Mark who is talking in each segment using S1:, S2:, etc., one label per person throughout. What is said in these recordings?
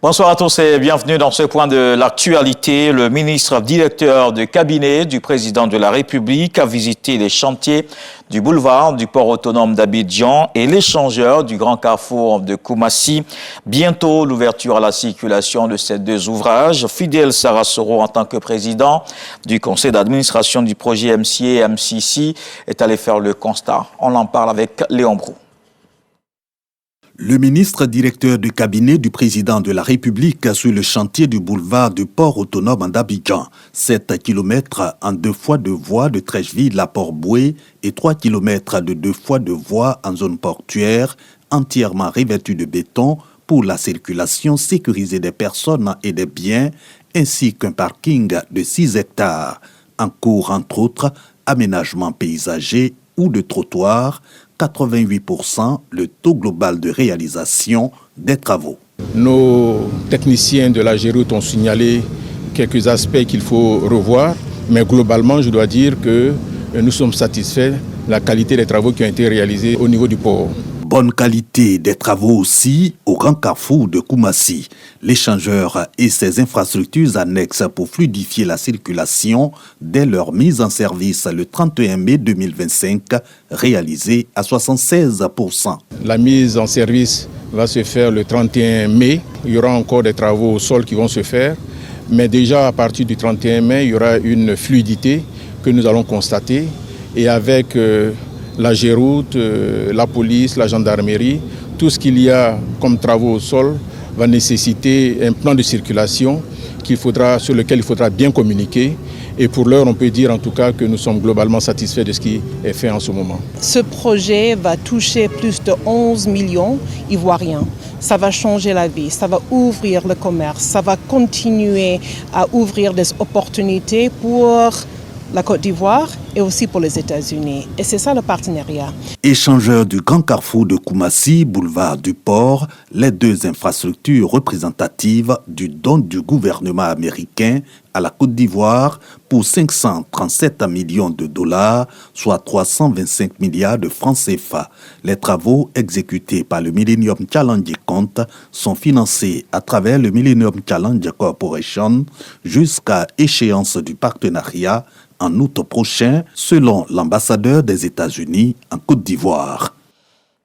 S1: Bonsoir à tous et bienvenue dans ce point de l'actualité. Le ministre directeur de cabinet du président de la République a visité les chantiers du boulevard du port autonome d'Abidjan et l'échangeur du grand carrefour de Koumassi. Bientôt l'ouverture à la circulation de ces deux ouvrages. Fidel Sarasoro, en tant que président du conseil d'administration du projet MCA-MCC, est allé faire le constat. On en parle avec Léon Brou.
S2: Le ministre directeur du cabinet du président de la République sur le chantier du boulevard du port autonome d'Abidjan. 7 km en 2 fois 2 voies de Trècheville à Port-Boué et 3 km de 2 fois 2 voies en zone portuaire, entièrement revêtues de béton pour la circulation sécurisée des personnes et des biens, ainsi qu'un parking de 6 hectares. En cours, entre autres, aménagement paysager ou de trottoirs, 88% le taux global de réalisation des travaux.
S3: Nos techniciens de la Géroute ont signalé quelques aspects qu'il faut revoir, mais globalement, je dois dire que nous sommes satisfaits de la qualité des travaux qui ont été réalisés au niveau du port.
S2: Bonne qualité des travaux aussi au grand carrefour de Koumassi. L'échangeur et ses infrastructures annexes pour fluidifier la circulation dès leur mise en service le 31 mai 2025, réalisée à 76%.
S3: La mise en service va se faire le 31 mai. Il y aura encore des travaux au sol qui vont se faire. Mais déjà à partir du 31 mai, il y aura une fluidité que nous allons constater. Et avec la Géroute, la police, la gendarmerie, tout ce qu'il y a comme travaux au sol va nécessiter un plan de circulation sur lequel il faudra bien communiquer. Et pour l'heure, on peut dire en tout cas que nous sommes globalement satisfaits de ce qui est fait en ce moment.
S4: Ce projet va toucher plus de 11 millions ivoiriens. Ça va changer la vie, ça va ouvrir le commerce, ça va continuer à ouvrir des opportunités pour la Côte d'Ivoire et aussi pour les États-Unis. Et c'est ça le partenariat.
S2: Échangeur du grand carrefour de Koumassi, boulevard du port, les deux infrastructures représentatives du don du gouvernement américain à la Côte d'Ivoire pour 537 millions de dollars, soit 325 milliards de francs CFA. Les travaux exécutés par le Millennium Challenge Compte sont financés à travers le Millennium Challenge Corporation jusqu'à échéance du partenariat en août prochain, selon l'ambassadeur des États-Unis en Côte d'Ivoire.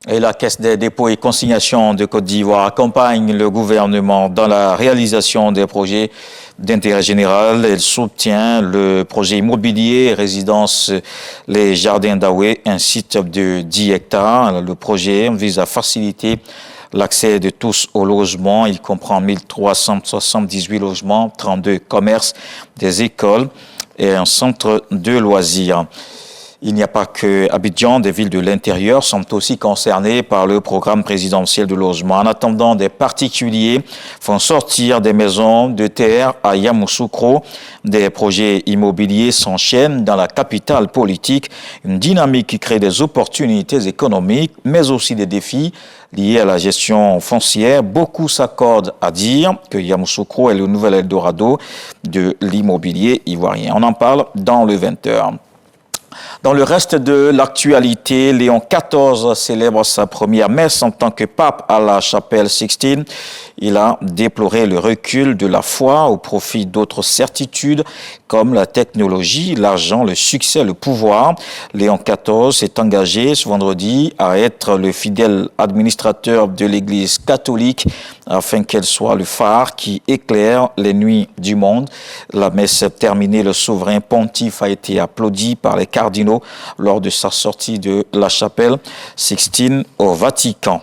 S1: Et la Caisse des dépôts et consignations de Côte d'Ivoire accompagne le gouvernement dans la réalisation des projets d'intérêt général. Elle soutient le projet immobilier résidence Les Jardins d'Aoué, un site de 10 hectares. Le projet vise à faciliter l'accès de tous au logement. Il comprend 1378 logements, 32 commerces, des écoles et un centre de loisirs. Il n'y a pas que Abidjan, des villes de l'intérieur sont aussi concernées par le programme présidentiel de logement. En attendant, des particuliers font sortir des maisons de terre à Yamoussoukro. Des projets immobiliers s'enchaînent dans la capitale politique. Une dynamique qui crée des opportunités économiques, mais aussi des défis liés à la gestion foncière. Beaucoup s'accordent à dire que Yamoussoukro est le nouvel Eldorado de l'immobilier ivoirien. On en parle dans le 20h. Dans le reste de l'actualité, Léon XIV célèbre sa première messe en tant que pape à la chapelle Sixtine. Il a déploré le recul de la foi au profit d'autres certitudes comme la technologie, l'argent, le succès, le pouvoir. Léon XIV s'est engagé ce vendredi à être le fidèle administrateur de l'Église catholique afin qu'elle soit le phare qui éclaire les nuits du monde. La messe terminée, le souverain pontife a été applaudi par les cardinaux lors de sa sortie de la chapelle Sixtine au Vatican.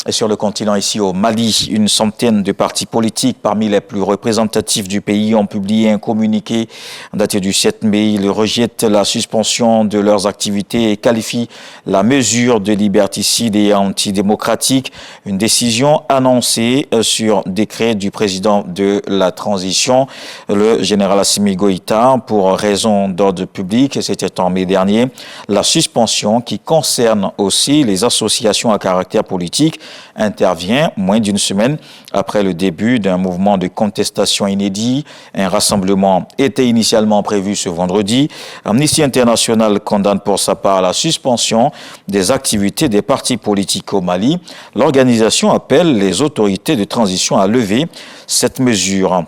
S1: Et sur le continent, ici au Mali, une centaine de partis politiques parmi les plus représentatifs du pays ont publié un communiqué daté du 7 mai. Ils rejettent la suspension de leurs activités et qualifient la mesure de liberticide et antidémocratique. Une décision annoncée sur décret du président de la transition, le général Assimi Goïta, pour raison d'ordre public. C'était en mai dernier. La suspension qui concerne aussi les associations à caractère politique intervient moins d'une semaine après le début d'un mouvement de contestation inédit. Un rassemblement était initialement prévu ce vendredi. Amnesty International condamne pour sa part la suspension des activités des partis politiques au Mali. L'organisation appelle les autorités de transition à lever cette mesure.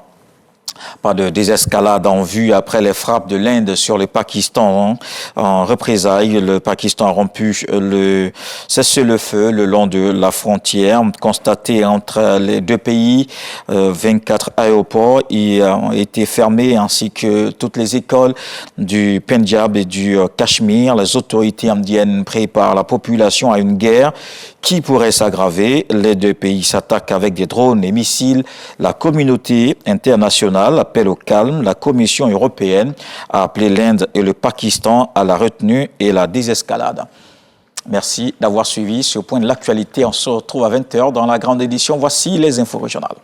S1: Pas de désescalade en vue après les frappes de l'Inde sur le Pakistan. En représailles, le Pakistan a rompu le cessez-le-feu le long de la frontière constatée entre les deux pays. 24 aéroports ont été fermés ainsi que toutes les écoles du Pendjab et du Cachemire. Les autorités indiennes préparent la population à une guerre qui pourrait s'aggraver. Les deux pays s'attaquent avec des drones et missiles. La communauté internationale appelle au calme. La Commission européenne a appelé l'Inde et le Pakistan à la retenue et la désescalade. Merci d'avoir suivi ce point de l'actualité. On se retrouve à 20h dans la grande édition. Voici les infos régionales.